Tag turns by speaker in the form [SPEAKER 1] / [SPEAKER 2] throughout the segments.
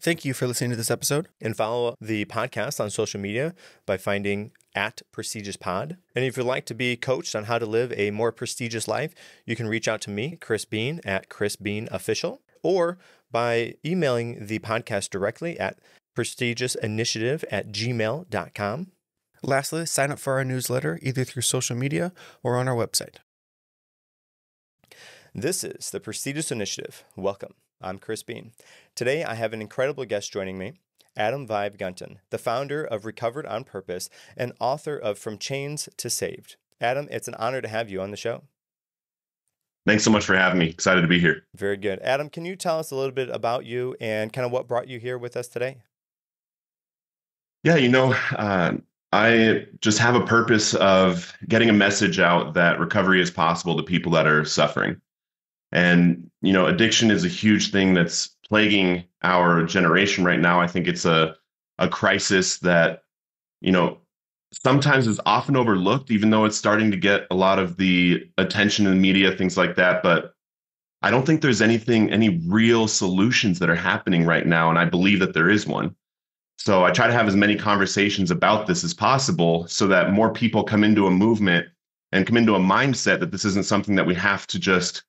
[SPEAKER 1] Thank you for listening to this episode.
[SPEAKER 2] And follow the podcast on social media by finding @PrestigiouSPod. And if you'd like to be coached on how to live a more prestigious life, you can reach out to me, Chris Bean, at Chris Bean Official, or by emailing the podcast directly at prestigiousinitiative@gmail.com.
[SPEAKER 1] Lastly, sign up for our newsletter either through social media or on our website.
[SPEAKER 2] This is the Prestigious Initiative. Welcome. I'm Chris Bean. Today, I have an incredible guest joining me, Adam Vibe Gunton, the founder of Recovered on Purpose and author of From Chains to Saved. Adam, it's an honor to have you on the show.
[SPEAKER 3] Thanks so much for having me. Excited to be here.
[SPEAKER 2] Very good. Adam, can you tell us a little bit about you and kind of what brought you here with us today?
[SPEAKER 3] Yeah, I just have a purpose of getting a message out that recovery is possible to people that are suffering. And, addiction is a huge thing that's plaguing our generation right now. I think it's a crisis that, sometimes is often overlooked, even though it's starting to get a lot of the attention in the media, things like that. But I don't think there's any real solutions that are happening right now. And I believe that there is one. So I try to have as many conversations about this as possible so that more people come into a movement and come into a mindset that this isn't something that we have to just,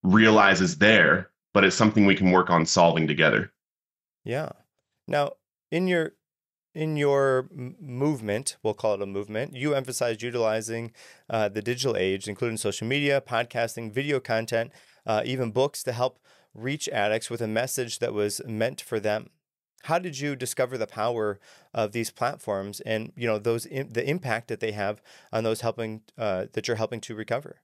[SPEAKER 3] realize is there, but it's something we can work on solving together.
[SPEAKER 2] Yeah. Now, in your movement, we'll call it a movement, you emphasized utilizing the digital age, including social media, podcasting, video content, even books to help reach addicts with a message that was meant for them. How did you discover the power of these platforms and the impact that they have on those that you're helping to recover?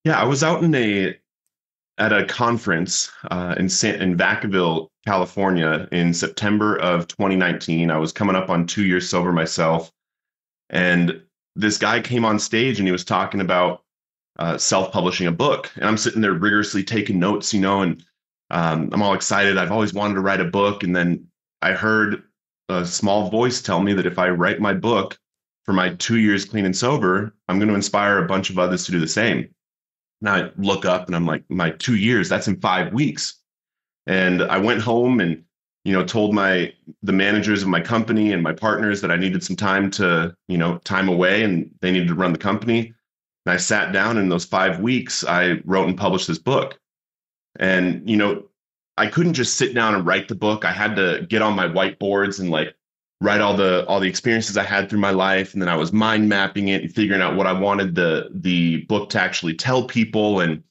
[SPEAKER 3] Yeah, I was out at a conference in Vacaville, California in September of 2019. I was coming up on 2 years sober myself. And this guy came on stage and he was talking about self-publishing a book. And I'm sitting there rigorously taking notes, and I'm all excited. I've always wanted to write a book. And then I heard a small voice tell me that if I write my book for my 2 years clean and sober, I'm going to inspire a bunch of others to do the same. Now I look up and I'm like, my 2 years, that's in 5 weeks. And I went home and, told the managers of my company and my partners that I needed some time time away and they needed to run the company. And I sat down, and in those 5 weeks, I wrote and published this book. And, I couldn't just sit down and write the book. I had to get on my whiteboards and write all the experiences I had through my life. And then I was mind mapping it and figuring out what I wanted the book to actually tell people. And,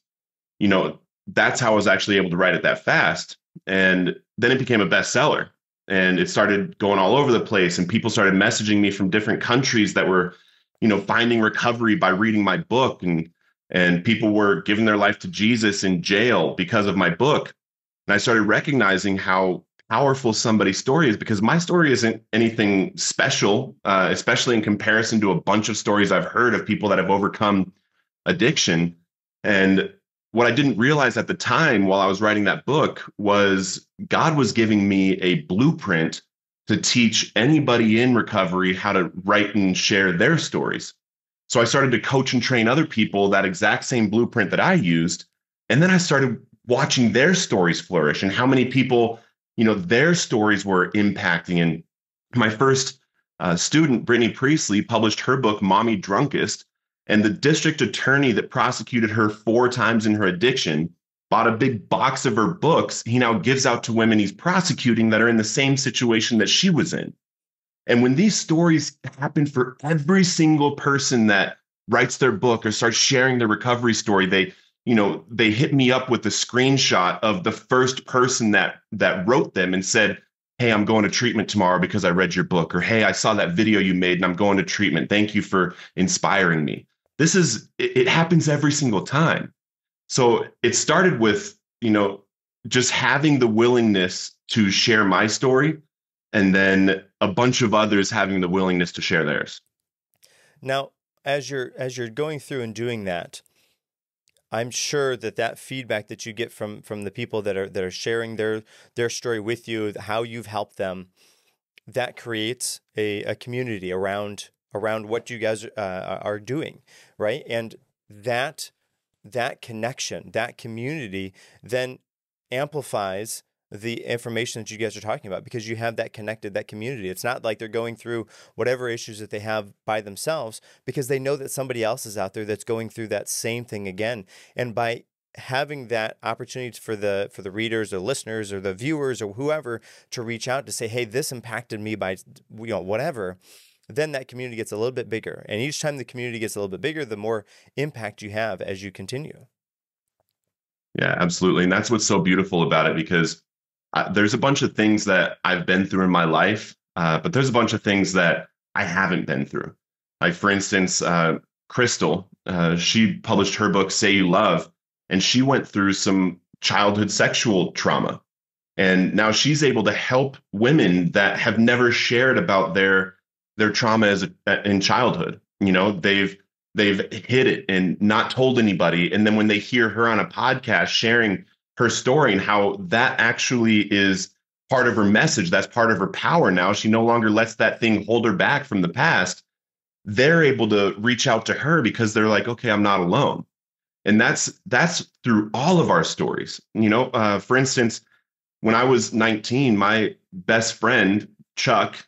[SPEAKER 3] that's how I was actually able to write it that fast. And then it became a bestseller and it started going all over the place. And people started messaging me from different countries that were, finding recovery by reading my book. And people were giving their life to Jesus in jail because of my book. And I started recognizing how powerful somebody's story is, because my story isn't anything special, especially in comparison to a bunch of stories I've heard of people that have overcome addiction. And what I didn't realize at the time while I was writing that book was God was giving me a blueprint to teach anybody in recovery how to write and share their stories. So I started to coach and train other people that exact same blueprint that I used. And then I started watching their stories flourish and how many people, their stories were impacting. And my first student, Brittany Priestley, published her book, Mommy Drunkest. And the district attorney that prosecuted her 4 times in her addiction bought a big box of her books. He now gives out to women he's prosecuting that are in the same situation that she was in. And when these stories happen for every single person that writes their book or starts sharing their recovery story, they hit me up with a screenshot of the first person that wrote them and said, "Hey, I'm going to treatment tomorrow because I read your book," or "Hey, I saw that video you made and I'm going to treatment. Thank you for inspiring me." It happens every single time. So it started with, just having the willingness to share my story, and then a bunch of others having the willingness to share theirs.
[SPEAKER 2] Now, as you're going through and doing that, I'm sure that feedback that you get from the people that are sharing their story with you, how you've helped them, that creates a community around what you guys are doing, right? And that connection, that community, then amplifies the information that you guys are talking about, because you have that connected, that community. It's not like they're going through whatever issues that they have by themselves, because they know that somebody else is out there that's going through that same thing again. And by having that opportunity for the readers or listeners or the viewers or whoever to reach out to say, hey, this impacted me by, whatever, then that community gets a little bit bigger. And each time the community gets a little bit bigger, the more impact you have as you continue.
[SPEAKER 3] Yeah, absolutely. And that's what's so beautiful about it, because there's a bunch of things that I've been through in my life, but there's a bunch of things that I haven't been through. Like, for instance, Crystal, she published her book, Say You Love, and she went through some childhood sexual trauma. And now she's able to help women that have never shared about their trauma in childhood. They've hid it and not told anybody. And then when they hear her on a podcast sharing her story and how that actually is part of her message, that's part of her power now, she no longer lets that thing hold her back from the past. They're able to reach out to her because they're like, okay, I'm not alone. And that's through all of our stories. For instance, when I was 19, my best friend, Chuck,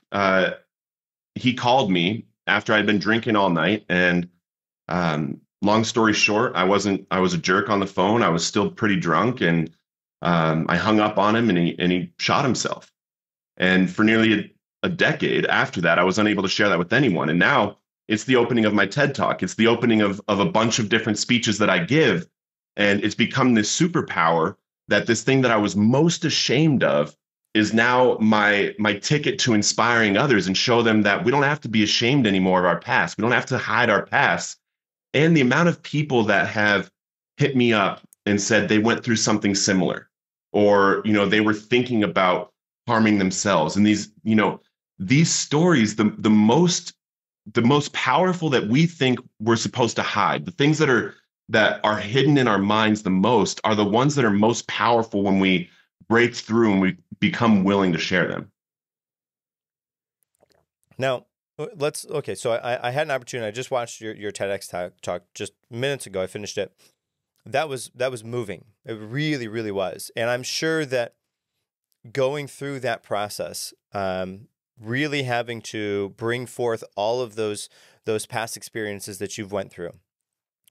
[SPEAKER 3] he called me after I'd been drinking all night. And long story short, I was a jerk on the phone. I was still pretty drunk, and I hung up on him, and he shot himself. And for nearly a decade after that, I was unable to share that with anyone. And now it's the opening of my TED Talk. It's the opening of a bunch of different speeches that I give. And it's become this superpower that this thing that I was most ashamed of is now my ticket to inspiring others and show them that we don't have to be ashamed anymore of our past. We don't have to hide our past. And the amount of people that have hit me up and said they went through something similar, or, they were thinking about harming themselves. And these stories, the most powerful that we think we're supposed to hide, the things that are hidden in our minds the most, are the ones that are most powerful when we break through and we become willing to share them.
[SPEAKER 2] Now, so I had an opportunity. I just watched your TEDx talk just minutes ago. I finished it. That was moving. It really, really was. And I'm sure that going through that process, really having to bring forth all of those past experiences that you've went through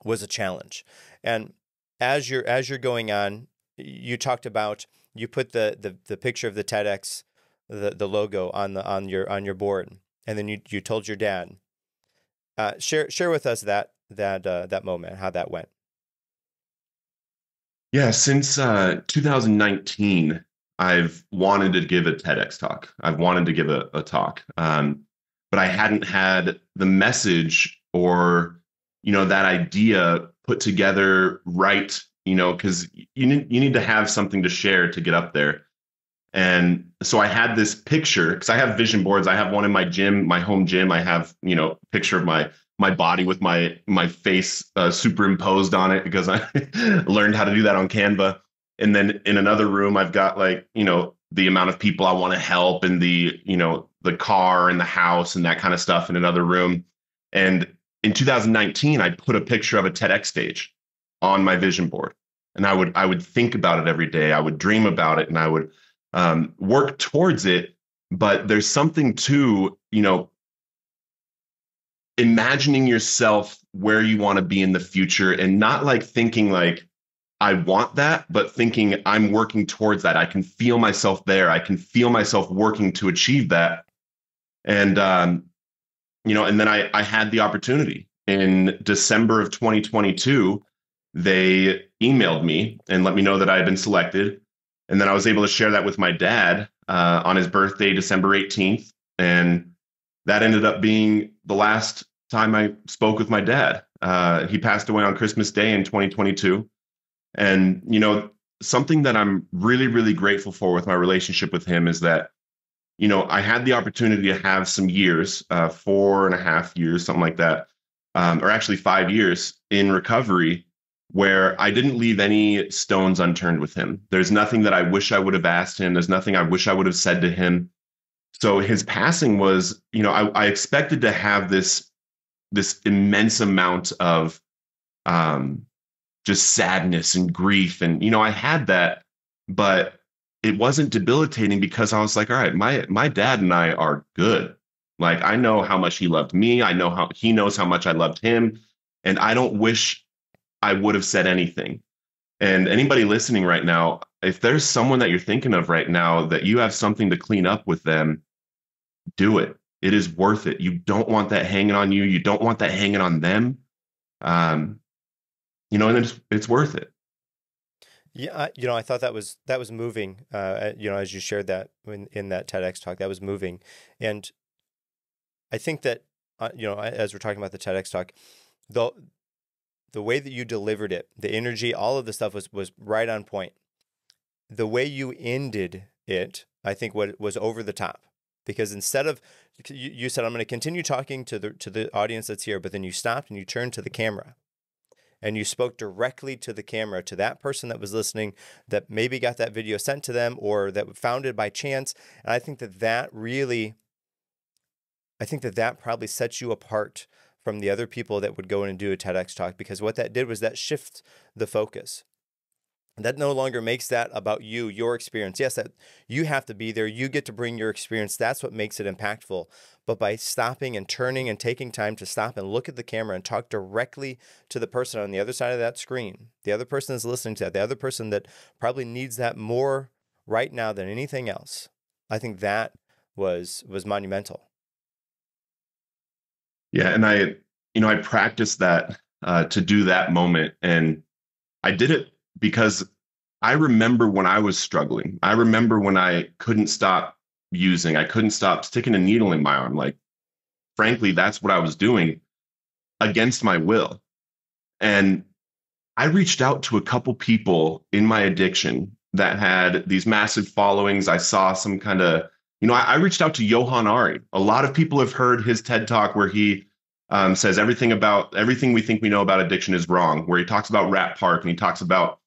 [SPEAKER 2] was a challenge. And as you're going on, you talked about, you put the picture of the TEDx, the logo on your board, and then you told your dad. Share with us that moment, how that went.
[SPEAKER 3] Yeah, since 2019, I've wanted to give a TEDx talk. I've wanted to give a talk, but I hadn't had the message or that idea put together right. Because you need to have something to share to get up there. And so I had this picture, because I have vision boards. I have one in my gym, my home gym. I have, picture of my body with my face superimposed on it, because I learned how to do that on Canva. And then in another room, I've got the amount of people I want to help, and the car and the house and that kind of stuff in another room. And in 2019, I put a picture of a TEDx stage on my vision board, and I would think about it every day. I would dream about it, and I would work towards it. But there's something to, imagining yourself where you want to be in the future, and not thinking I want that, but thinking I'm working towards that. I can feel myself there. I can feel myself working to achieve that. And, and then I had the opportunity in December of 2022. They emailed me and let me know that I had been selected. And then I was able to share that with my dad on his birthday, December 18th. And that ended up being the last time I spoke with my dad. He passed away on Christmas Day in 2022. And, something that I'm really, really grateful for with my relationship with him is that, I had the opportunity to have some years, 4.5 years, something like that, or actually 5 years in recovery, where I didn't leave any stones unturned with him. There's nothing that I wish I would have asked him. There's nothing I wish I would have said to him. So his passing was, I expected to have this immense amount of just sadness and grief. And, I had that, but it wasn't debilitating because I was like, all right, my dad and I are good. Like I know how much he loved me. I know how he knows how much I loved him. And I don't wish I would have said anything. And anybody listening right now, if there's someone that you're thinking of right now that you have something to clean up with them, do it. It is worth it. You don't want that hanging on you. You don't want that hanging on them. Um, and it's worth it.
[SPEAKER 2] Yeah, I thought that was moving. As you shared that in that TEDx talk, that was moving, and I think that as we're talking about the TEDx talk, the way that you delivered it, the energy, all of the stuff was right on point. The way you ended it, I think, what was over the top, because instead of you said, I'm going to continue talking to the audience that's here, but then you stopped and you turned to the camera. And you spoke directly to the camera, to that person that was listening, that maybe got that video sent to them or that found it by chance. And I think that probably sets you apart from the other people that would go in and do a TEDx talk, because what that did was that shift the focus. That no longer makes that about you, your experience. Yes, that you have to be there. You get to bring your experience. That's what makes it impactful. But by stopping and turning and taking time to stop and look at the camera and talk directly to the person on the other side of that screen, the other person that's listening to that, the other person that probably needs that more right now than anything else, I think that was monumental.
[SPEAKER 3] Yeah, and I practiced that to do that moment, and I did it because I remember when I was struggling. I remember when I couldn't stop using. I couldn't stop sticking a needle in my arm. Like, frankly, that's what I was doing against my will. And I reached out to a couple people in my addiction that had these massive followings. I saw some kind of, I reached out to Johan Ari. A lot of people have heard his TED Talk where he says everything we think we know about addiction is wrong, where he talks about Rat Park and he talks about,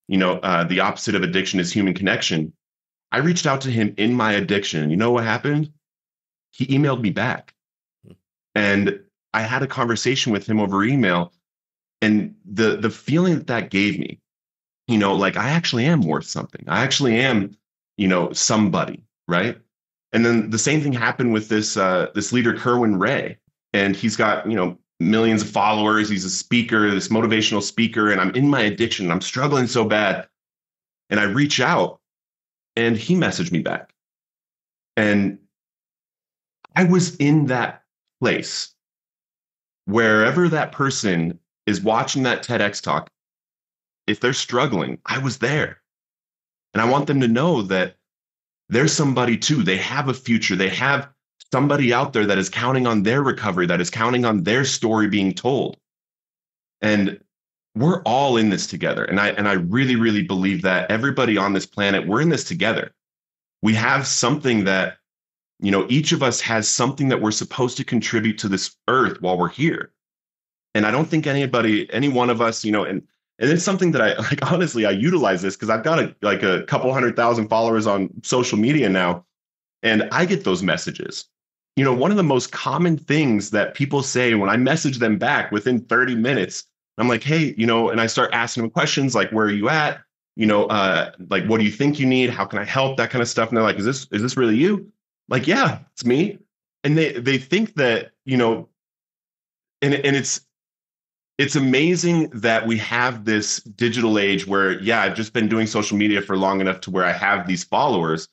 [SPEAKER 3] the opposite of addiction is human connection. I reached out to him in my addiction. You know what happened? He emailed me back. And I had a conversation with him over email. And the feeling that gave me, like I actually am worth something. I actually am, somebody, right? And then the same thing happened with this leader, Kerwin Ray. And he's got, millions of followers. He's a speaker, this motivational speaker, and I'm in my addiction. And I'm struggling so bad. And I reach out and he messaged me back. And I was in that place, wherever that person is watching that TEDx talk. If they're struggling, I was there. And I want them to know that there's somebody too. They have a future. They have somebody out there that is counting on their recovery, that is counting on their story being told. And we're all in this together. And I really, really believe that everybody on this planet, we're in this together. We have something that, each of us has something that we're supposed to contribute to this earth while we're here. And I don't think any one of us, and it's something that honestly, I utilize this because I've got a couple 100,000 followers on social media now. And I get those messages. One of the most common things that people say when I message them back within 30 minutes, I'm like, hey, and I start asking them questions like, where are you at? Like, what do you think you need? How can I help? That kind of stuff. And they're like, is this really you? Like, yeah, it's me. And they think that, and it's amazing that we have this digital age where, yeah, I've just been doing social media for long enough to where I have these followers,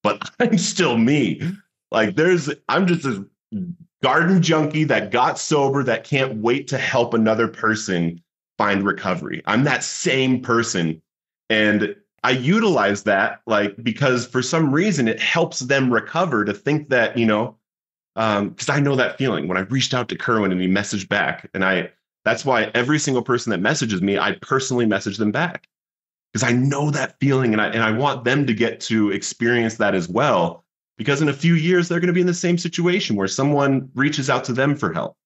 [SPEAKER 3] but I'm still me. Like I'm just a garden junkie that got sober that can't wait to help another person find recovery. I'm that same person. And I utilize that because for some reason it helps them recover to think that, because I know that feeling when I reached out to Kerwin and he messaged back. And that's why every single person that messages me, I personally message them back because I know that feeling and I want them to get to experience that as well. Because in a few years, they're going to be in the same situation where someone reaches out to them for help.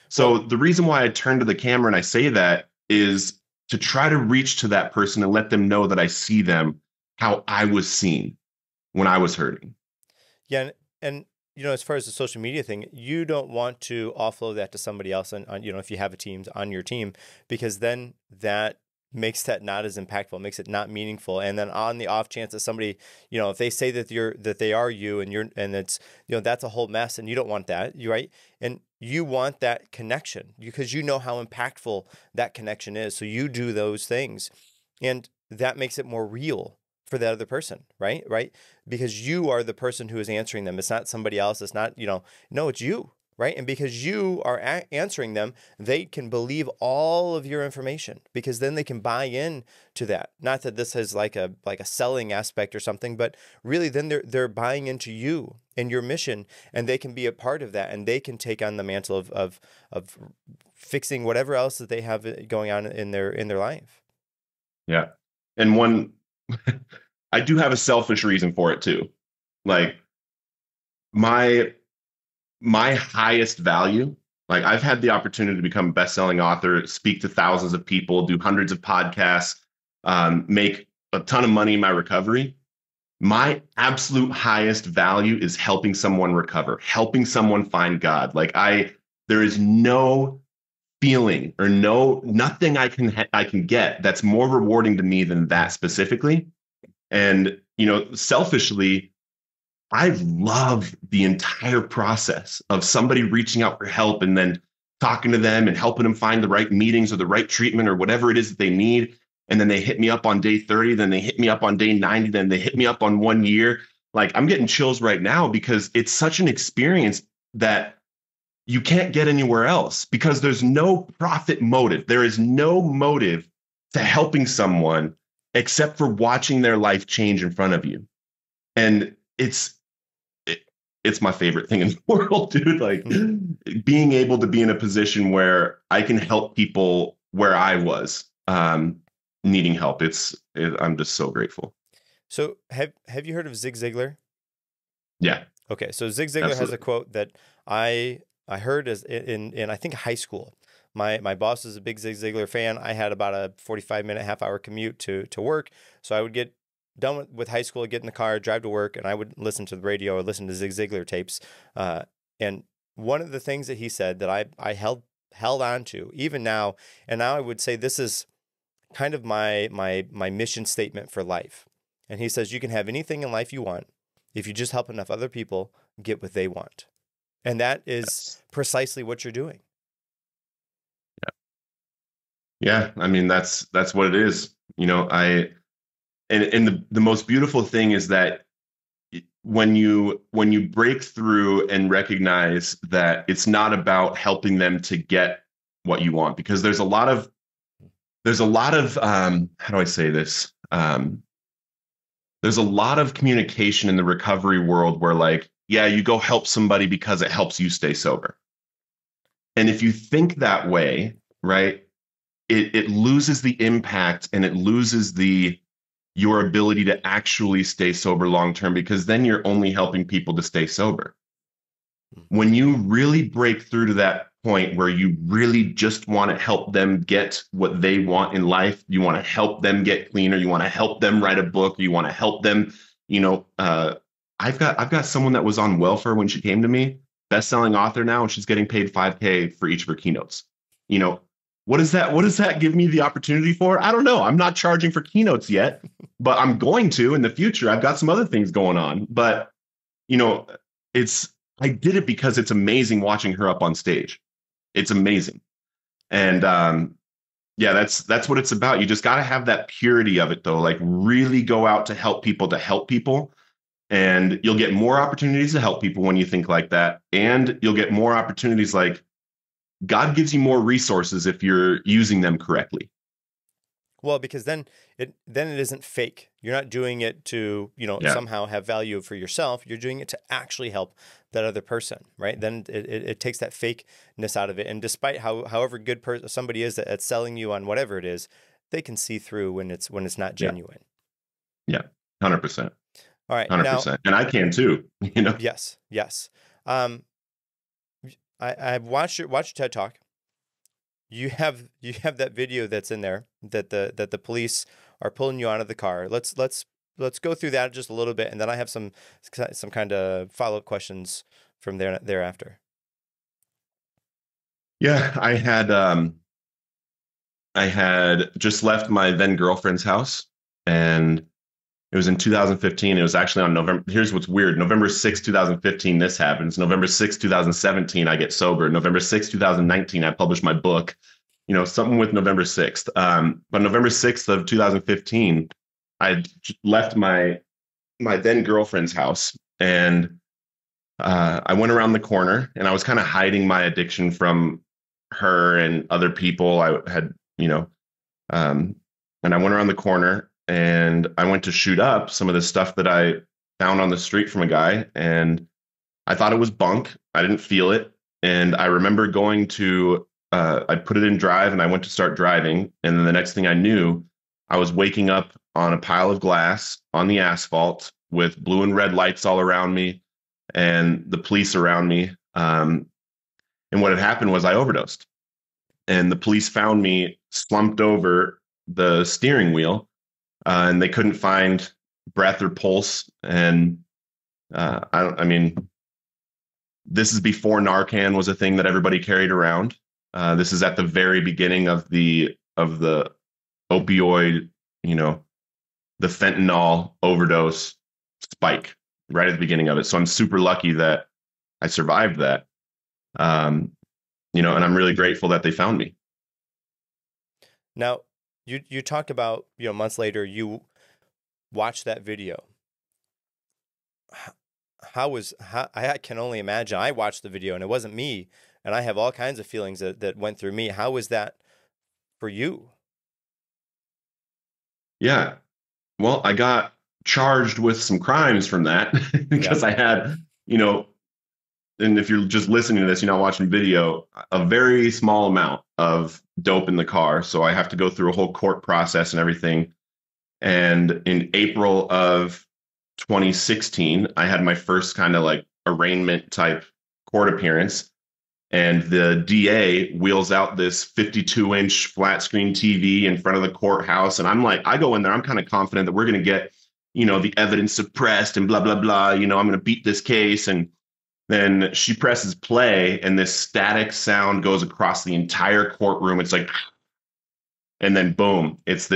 [SPEAKER 3] So the reason why I turn to the camera and I say that is to try to reach to that person and let them know that I see them how I was seen when I was hurting.
[SPEAKER 2] Yeah. And as far as the social media thing, you don't want to offload that to somebody else on if you have a team on your team, because then that makes that not as impactful, makes it not meaningful. And then on the off chance that somebody, you know, if they say that they are you and it's, you know, that's a whole mess and you don't want that, right? And you want that connection because you know how impactful that connection is. So you do those things and that makes it more real for that other person, right? Right? Because you are the person who is answering them. It's not somebody else. It's not, you know, no, it's you. Right. And because you are answering them, they can believe all of your information because then they can buy in to that. Not that this is like a selling aspect or something, but really then they're buying into you and your mission and they can be a part of that and they can take on the mantle of fixing whatever else that they have going on in their life.
[SPEAKER 3] Yeah. And one, I do have a selfish reason for it too. Like my highest value, like I've had the opportunity to become a best-selling author, speak to thousands of people, do hundreds of podcasts, make a ton of money in my recovery. My absolute highest value is helping someone recover, helping someone find God. There is no feeling or nothing I can get that's more rewarding to me than that specifically. And, you know, selfishly, I love the entire process of somebody reaching out for help and then talking to them and helping them find the right meetings or the right treatment or whatever it is that they need. And then they hit me up on day 30, then they hit me up on day 90, then they hit me up on 1 year. Like I'm getting chills right now because it's such an experience that you can't get anywhere else because there's no profit motive. There is no motive to helping someone except for watching their life change in front of you. And it's my favorite thing in the world, dude. Like being able to be in a position where I can help people where I was needing help. I'm just so grateful.
[SPEAKER 2] So have you heard of Zig Ziglar?
[SPEAKER 3] Yeah.
[SPEAKER 2] Okay. So Zig Ziglar
[SPEAKER 3] Absolutely.
[SPEAKER 2] has a quote that I heard as in I think high school. My boss is a big Zig Ziglar fan. I had about a 45-minute, half-hour commute to work. So I would get done with high school, get in the car, drive to work, and I would listen to the radio or listen to Zig Ziglar tapes. And one of the things that he said that I held on to even now, and now I would say this is kind of my mission statement for life. And he says, you can have anything in life you want if you just help enough other people get what they want. And that is precisely what you're doing.
[SPEAKER 3] Yeah. I mean, that's what it is. You know, and the most beautiful thing is that when you break through and recognize that it's not about helping them to get what you want, because there's a lot of how do I say this? There's a lot of communication in the recovery world where like, yeah, you go help somebody because it helps you stay sober. And if you think that way, right, it loses the impact and it loses your ability to actually stay sober long term, because then you're only helping people to stay sober. When you really break through to that point where you really just want to help them get what they want in life, you want to help them get cleaner, you want to help them write a book, you want to help them, you know, I've got someone that was on welfare when she came to me, best-selling author now, and she's getting paid $5,000 for each of her keynotes. You know, what does that give me the opportunity for? I don't know. I'm not charging for keynotes yet, but I'm going to in the future. I've got some other things going on, but you know, I did it because it's amazing watching her up on stage. It's amazing. And yeah, that's what it's about. You just got to have that purity of it though. Like really go out to help people. And you'll get more opportunities to help people when you think like that. And you'll get more opportunities, like God gives you more resources if you're using them correctly.
[SPEAKER 2] Well, because then it isn't fake. You're not doing it to, you know, somehow have value for yourself. You're doing it to actually help that other person, right? Then it takes that fakeness out of it. And despite however good somebody is at selling you on whatever it is, they can see through when it's not genuine.
[SPEAKER 3] Yeah, 100%.
[SPEAKER 2] All right,
[SPEAKER 3] 100%.
[SPEAKER 2] now,
[SPEAKER 3] and I can too. You know.
[SPEAKER 2] Yes. I've watched your TED Talk. You have that video that's in there that the police are pulling you out of the car. Let's go through that just a little bit, and then I have some kind of follow-up questions from thereafter.
[SPEAKER 3] Yeah, I had I had just left my then girlfriend's house, and it was in 2015. It was actually on November. Here's what's weird. November 6th, 2015, this happens. November 6th, 2017, I get sober. November 6th, 2019, I publish my book. Something with November 6th. But November 6th of 2015, I left my then girlfriend's house, and I went around the corner, and I was kind of hiding my addiction from her and other people. I had, and I went around the corner, and I went to shoot up some of the stuff that I found on the street from a guy, and I thought it was bunk. I didn't feel it. And I remember going to, I put it in drive, and I went to start driving. And then the next thing I knew, I was waking up on a pile of glass on the asphalt with blue and red lights all around me and the police around me. And what had happened was I overdosed. And the police found me slumped over the steering wheel, and they couldn't find breath or pulse. And I mean, this is before Narcan was a thing that everybody carried around. This is at the very beginning of the opioid, the fentanyl overdose spike, right at the beginning of it. So I'm super lucky that I survived that. And I'm really grateful that they found me.
[SPEAKER 2] Now, you talked about, months later, you watched that video. I can only imagine. I watched the video, and it wasn't me, and I have all kinds of feelings that went through me. How was that for you?
[SPEAKER 3] Yeah. Well, I got charged with some crimes from that because I had, and if you're just listening to this, you're not watching video, a very small amount of dope in the car. So I have to go through a whole court process and everything. And in April of 2016, I had my first kind of like arraignment type court appearance. And the DA wheels out this 52-inch flat screen TV in front of the courthouse. And I'm like, I go in there, I'm kind of confident that we're going to get, the evidence suppressed and blah, blah, blah. I'm going to beat this case. And then she presses play, and this static sound goes across the entire courtroom. It's like, and then boom, it's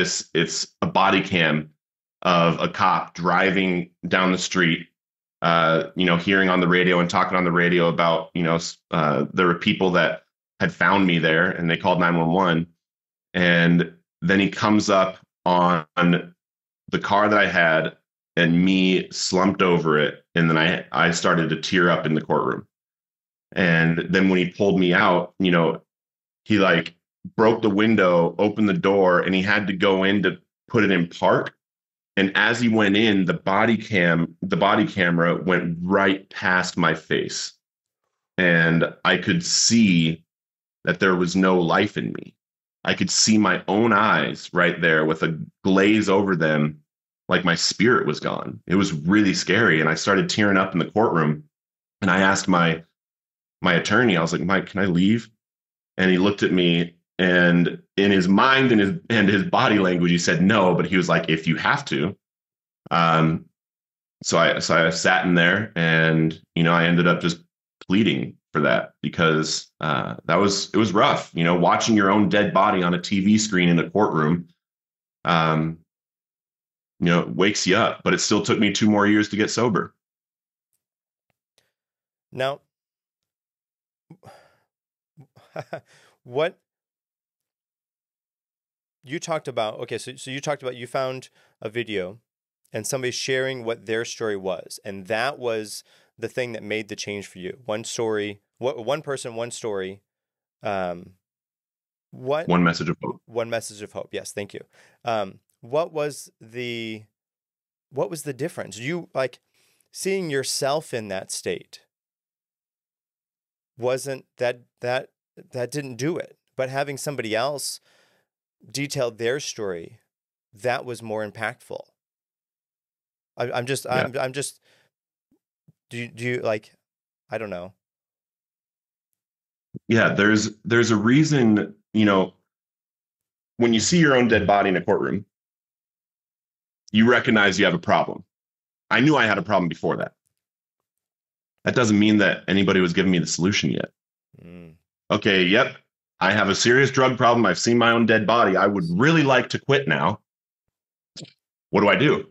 [SPEAKER 3] a body cam of a cop driving down the street, hearing on the radio and talking on the radio about, there were people that had found me there, and they called 911. And then he comes up on the car that I had, and me slumped over it. And then I started to tear up in the courtroom. And then when he pulled me out, he like broke the window, opened the door, and he had to go in to put it in park. And as he went in, the body camera went right past my face. And I could see that there was no life in me. I could see my own eyes right there with a glaze over them, like my spirit was gone. It was really scary. And I started tearing up in the courtroom. And I asked my attorney, I was like, Mike, can I leave? And he looked at me, and in his mind and his body language, he said no, but he was like, if you have to. So I sat in there, and, I ended up just pleading for that because it was rough, watching your own dead body on a TV screen in a courtroom. It wakes you up, but it still took me 2 more years to get sober.
[SPEAKER 2] Now, what you talked about, okay, so you talked about, you found a video and somebody sharing what their story was, and that was the thing that made the change for you. One story, one person, one story. One
[SPEAKER 3] message of hope.
[SPEAKER 2] One message of hope. Yes, thank you. What was the difference? You like seeing yourself in that state. Wasn't that didn't do it, but having somebody else detail their story, that was more impactful. I'm just do you like, I don't know.
[SPEAKER 3] Yeah, there's a reason, when you see your own dead body in a courtroom, you recognize you have a problem. I knew I had a problem before that. That doesn't mean that anybody was giving me the solution yet. Okay, yep, I have a serious drug problem. I've seen my own dead body. I would really like to quit now. What do I do?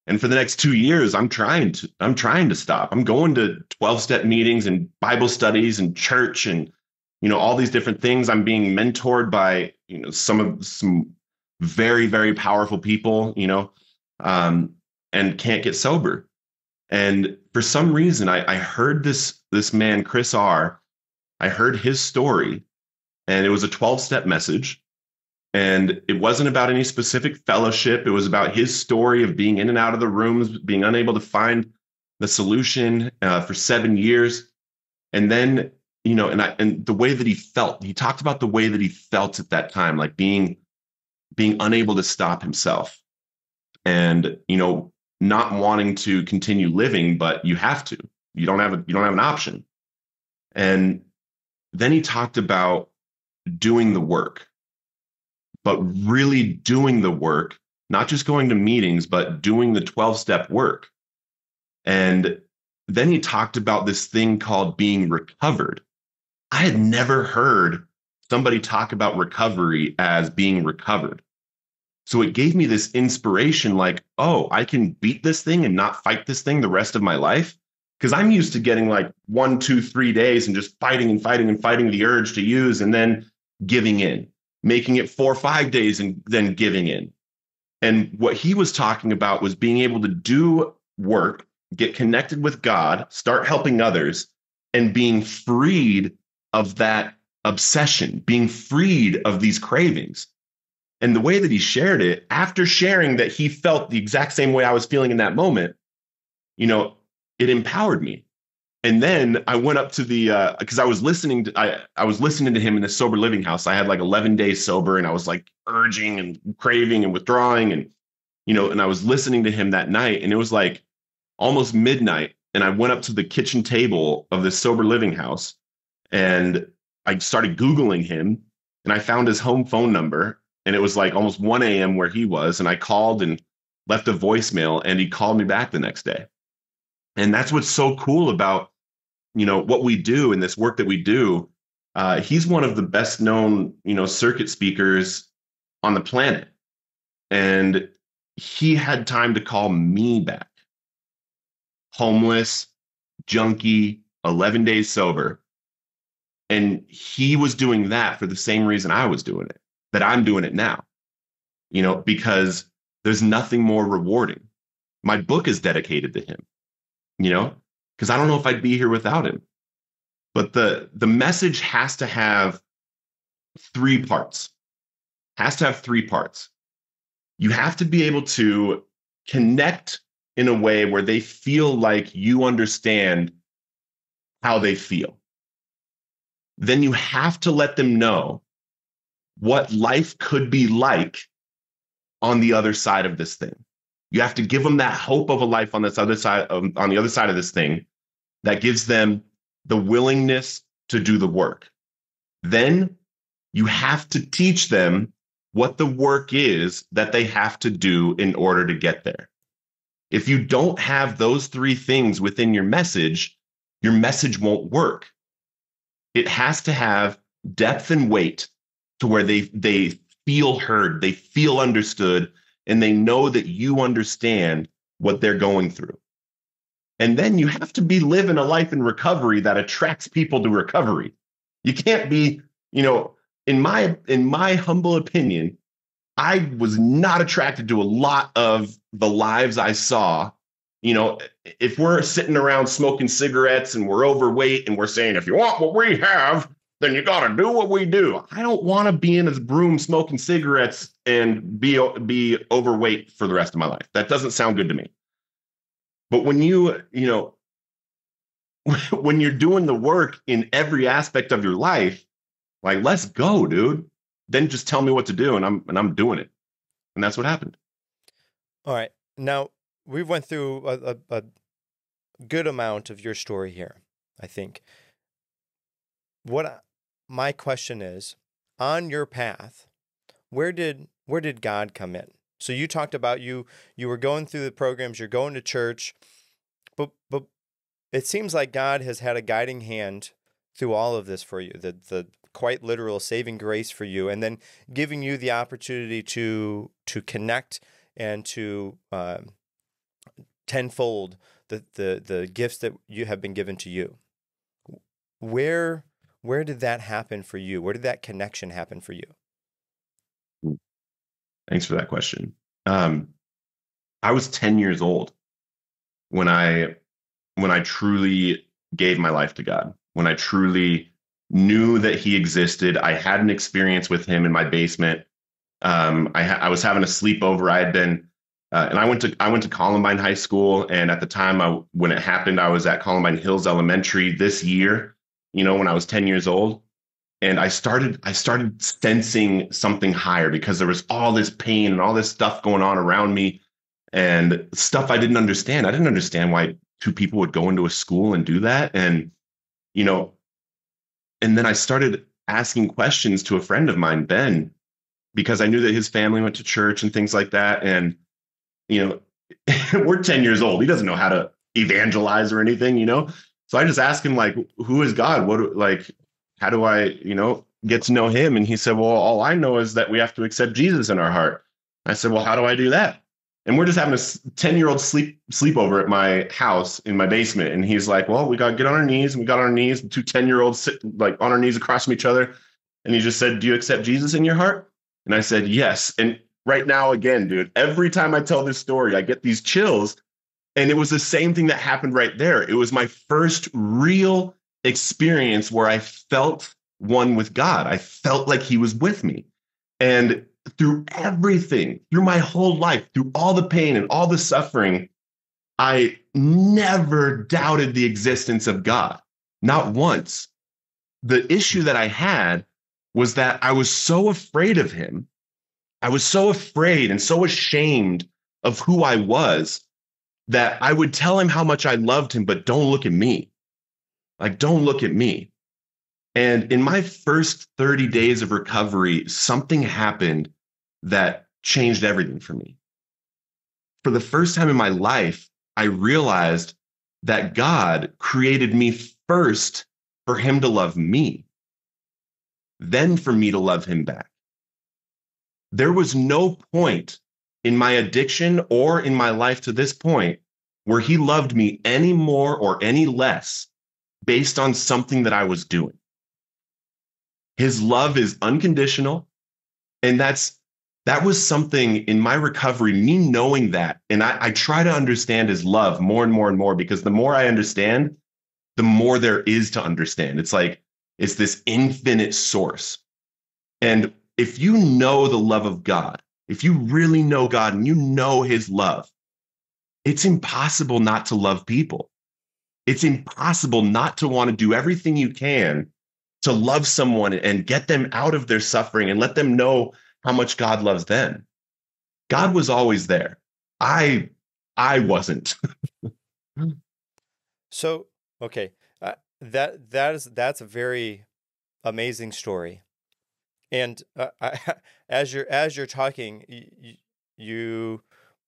[SPEAKER 3] And for the next 2 years, I'm trying to stop. I'm going to 12-step meetings and Bible studies and church and, all these different things. I'm being mentored by, some very, very powerful people, and can't get sober. And for some reason, I heard this man, Chris R. I heard his story, and it was a 12-step message. And it wasn't about any specific fellowship. It was about his story of being in and out of the rooms, being unable to find the solution for 7 years. And then, and the way that he felt, he talked about the way that he felt at that time, like being unable to stop himself and, not wanting to continue living, but you have to. You don't have an option. And then he talked about doing the work, but really doing the work, not just going to meetings, but doing the 12-step work. And then he talked about this thing called being recovered. I had never heard somebody talk about recovery as being recovered. So it gave me this inspiration like, oh, I can beat this thing and not fight this thing the rest of my life. Because I'm used to getting like 1, 2, 3 days and just fighting and fighting and fighting the urge to use and then giving in, making it 4 or 5 days and then giving in. And what he was talking about was being able to do work, get connected with God, start helping others, and being freed of that obsession, being freed of these cravings. And the way that he shared it, after sharing that he felt the exact same way I was feeling in that moment, it empowered me. And then I went up to the because I was listening to him in the sober living house. I had like 11 days sober, and I was like urging and craving and withdrawing, and and I was listening to him that night, and it was like almost midnight, and I went up to the kitchen table of this sober living house, and I started Googling him, and I found his home phone number, and it was like almost 1 a.m. where he was, and I called and left a voicemail, and he called me back the next day. And that's what's so cool about, what we do in this work that we do. He's one of the best known, circuit speakers on the planet. And he had time to call me back. Homeless, junkie, 11 days sober. And he was doing that for the same reason I was doing it, that I'm doing it now, because there's nothing more rewarding. My book is dedicated to him. Because I don't know if I'd be here without him. But the message has to have 3 parts. Has to have 3 parts. You have to be able to connect in a way where they feel like you understand how they feel. Then you have to let them know what life could be like on the other side of this thing. You have to give them that hope of a life on this other side, on the other side of this thing, that gives them the willingness to do the work. Then you have to teach them what the work is that they have to do in order to get there. If you don't have those 3 things within your message won't work. It has to have depth and weight to where they feel heard, they feel understood, and they know that you understand what they're going through. And then you have to be living a life in recovery that attracts people to recovery. You can't be, in my humble opinion, I was not attracted to a lot of the lives I saw. If we're sitting around smoking cigarettes and we're overweight and we're saying, if you want what we have, then you got to do what we do. I don't want to be in a room smoking cigarettes and be overweight for the rest of my life. That doesn't sound good to me. But when when you're doing the work in every aspect of your life, like, let's go, dude. Then just tell me what to do, and I'm doing it. And that's what happened.
[SPEAKER 2] All right. Now, we've went through a good amount of your story here, I think. My question is, on your path, where did God come in? So you talked about you were going through the programs, you're going to church, but it seems like God has had a guiding hand through all of this for you. The quite literal saving grace for you, and then giving you the opportunity to connect and to tenfold the gifts that you have been given to you. Where did that happen for you? Where did that connection happen for you?
[SPEAKER 3] Thanks for that question. I was 10 years old when I truly gave my life to God, when I truly knew that he existed. I had an experience with him in my basement. I was having a sleepover. I had been, and I went to Columbine High School. And at the time, when it happened, I was at Columbine Hills Elementary this year, when I was 10 years old. And I started sensing something higher, because there was all this pain and all this stuff going on around me, and stuff I didn't understand. I didn't understand why two people would go into a school and do that. And, and then I started asking questions to a friend of mine, Ben, because I knew that his family went to church and things like that. And, we're 10 years old. He doesn't know how to evangelize or anything, So I just asked him, like, who is God? How do I, get to know him? And he said, well, all I know is that we have to accept Jesus in our heart. I said, well, how do I do that? And we're just having a 10-year-old sleepover at my house in my basement. And he's like, well, we got to get on our knees. And we got on our knees, the two 10-year-olds sit like on our knees across from each other. And he just said, do you accept Jesus in your heart? And I said, yes. And right now, again, dude, every time I tell this story, I get these chills. And it was the same thing that happened right there. It was my first real experience where I felt one with God. I felt like he was with me. And through everything, through my whole life, through all the pain and all the suffering, I never doubted the existence of God. Not once. The issue that I had was that I was so afraid of him. I was so afraid and so ashamed of who I was that I would tell him how much I loved him, but don't look at me. Like, don't look at me. And in my first 30 days of recovery, something happened that changed everything for me. For the first time in my life, I realized that God created me first for him to love me, then for me to love him back. There was no point in my addiction or in my life to this point where he loved me any more or any less based on something that I was doing. His love is unconditional. And that was something in my recovery, me knowing that. And I try to understand his love more and more and more, because the more I understand, the more there is to understand. It's like, it's this infinite source. And if you know the love of God, if you really know God and you know his love, it's impossible not to love people. It's impossible not to want to do everything you can to love someone and get them out of their suffering and let them know how much God loves them. God was always there. I wasn't.
[SPEAKER 2] So, okay, that's a very amazing story. And as you're talking,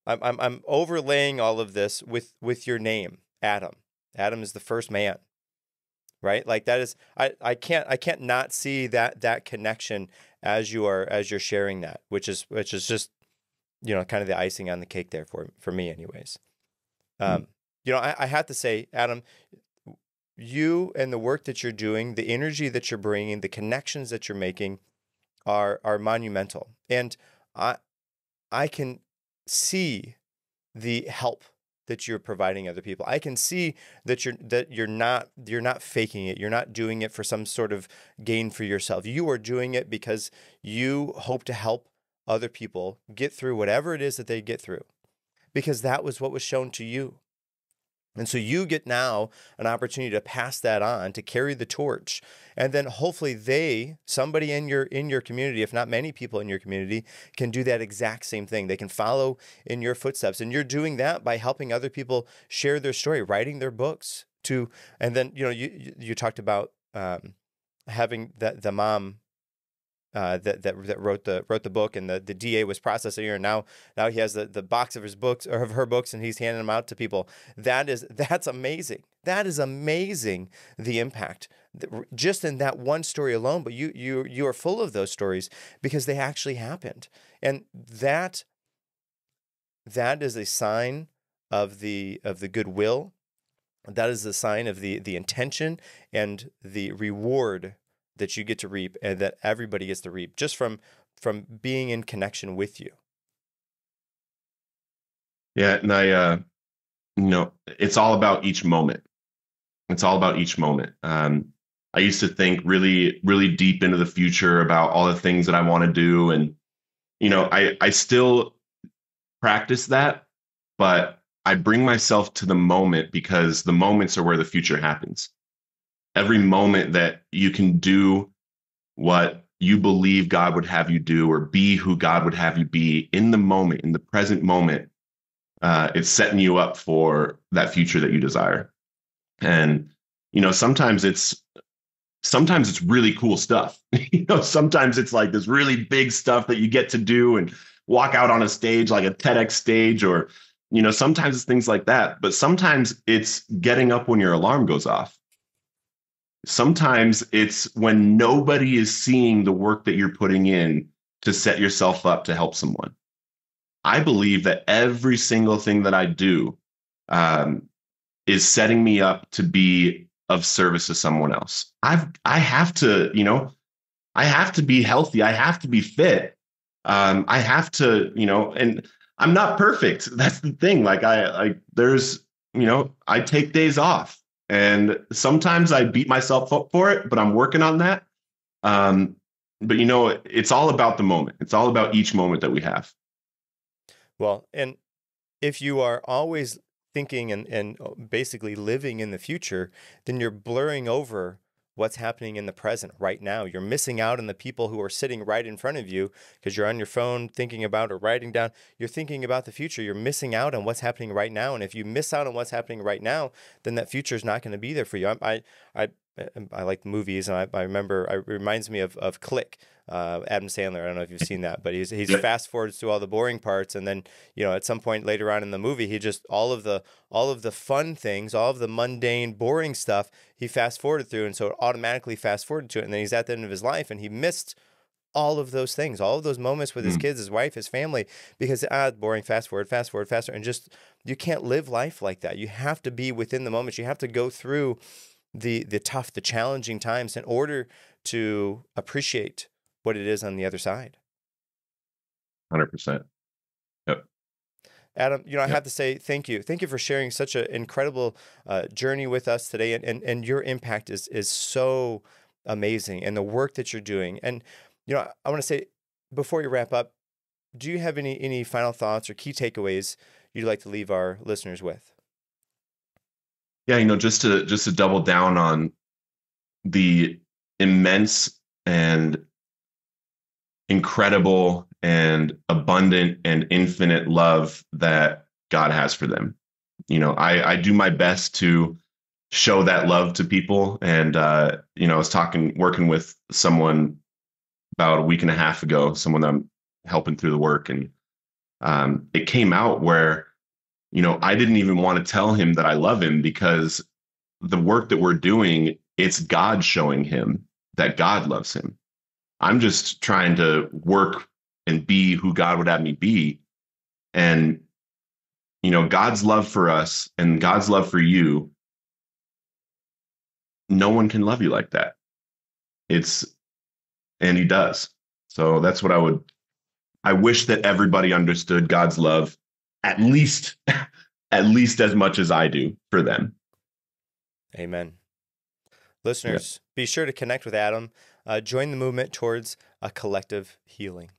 [SPEAKER 2] I'm overlaying all of this with your name, Adam. Adam is the first man, right? Like, that is, I can't not see that connection as you're sharing that, which is just, kind of the icing on the cake there for me, anyways. I have to say, Adam, you and the work that you're doing, the energy that you're bringing, the connections that you're making are monumental. And I can see the help that you're providing other people. I can see that you're not faking it. You're not doing it for some sort of gain for yourself. You are doing it because you hope to help other people get through whatever it is that they get through, because that was what was shown to you. And so you get now an opportunity to pass that on, to carry the torch. And then hopefully somebody in your community, if not many people in your community, can do that exact same thing. They can follow in your footsteps. And you're doing that by helping other people share their story, writing their books and then, you talked about having the mom that wrote the book, and the DA was processing her, and now he has the box of his books or of her books, and he's handing them out to people. That's amazing. That is amazing. The impact just in that one story alone. But you are full of those stories because they actually happened, and that is a sign of the goodwill. That is the sign of the intention and the reward that you get to reap, and that everybody gets to reap just from being in connection with you.
[SPEAKER 3] Yeah, and it's all about each moment. It's all about each moment. I used to think really, really deep into the future about all the things that I want to do, and I still practice that, but I bring myself to the moment because the moments are where the future happens. Every moment that you can do what you believe God would have you do, or be who God would have you be in the moment, in the present moment, it's setting you up for that future that you desire. And, sometimes it's really cool stuff. Sometimes it's like this really big stuff that you get to do and walk out on a stage, like a TEDx stage, or, sometimes it's things like that. But sometimes it's getting up when your alarm goes off. Sometimes it's when nobody is seeing the work that you're putting in to set yourself up to help someone. I believe that every single thing that I do is setting me up to be of service to someone else. I have to be healthy. I have to be fit. I have to, and I'm not perfect. That's the thing. Like I take days off. And sometimes I beat myself up for it, but I'm working on that. But it's all about the moment. It's all about each moment that we have.
[SPEAKER 2] Well, and if you are always thinking and basically living in the future, then you're blurring over what's happening in the present right now. You're missing out on the people who are sitting right in front of you because you're on your phone thinking about or writing down. You're thinking about the future. You're missing out on what's happening right now. And if you miss out on what's happening right now, then that future is not going to be there for you. I like movies, and I remember it reminds me of Click. Adam Sandler. I don't know if you've seen that, but he's
[SPEAKER 3] Yep.
[SPEAKER 2] fast forwards through all the boring parts, and then at some point later on in the movie, he just all of the fun things, all of the mundane, boring stuff, he fast forwarded through, and so it automatically fast forwarded to it, and then he's at the end of his life, and he missed all of those things, all of those moments with his kids, his wife, his family, because boring, fast forward, faster, and just you can't live life like that. You have to be within the moment. You have to go through the tough, the challenging times in order to appreciate what it is on the other side.
[SPEAKER 3] 100%. Yep.
[SPEAKER 2] Adam, I have to say thank you. Thank you for sharing such an incredible journey with us today, and your impact is so amazing, and the work that you're doing. And I want to say before you wrap up, do you have any final thoughts or key takeaways you'd like to leave our listeners with?
[SPEAKER 3] Yeah, just to double down on the immense and incredible and abundant and infinite love that God has for them. I do my best to show that love to people. And, I was working with someone about a week and a half ago, someone that I'm helping through the work. And it came out where, I didn't even want to tell him that I love him, because the work that we're doing, it's God showing him that God loves him. I'm just trying to work and be who God would have me be. And, God's love for us and God's love for you, no one can love you like that. And he does. So that's what I wish that everybody understood God's love at least as much as I do for them.
[SPEAKER 2] Amen. Listeners, Be sure to connect with Adam. Join the movement towards a collective healing.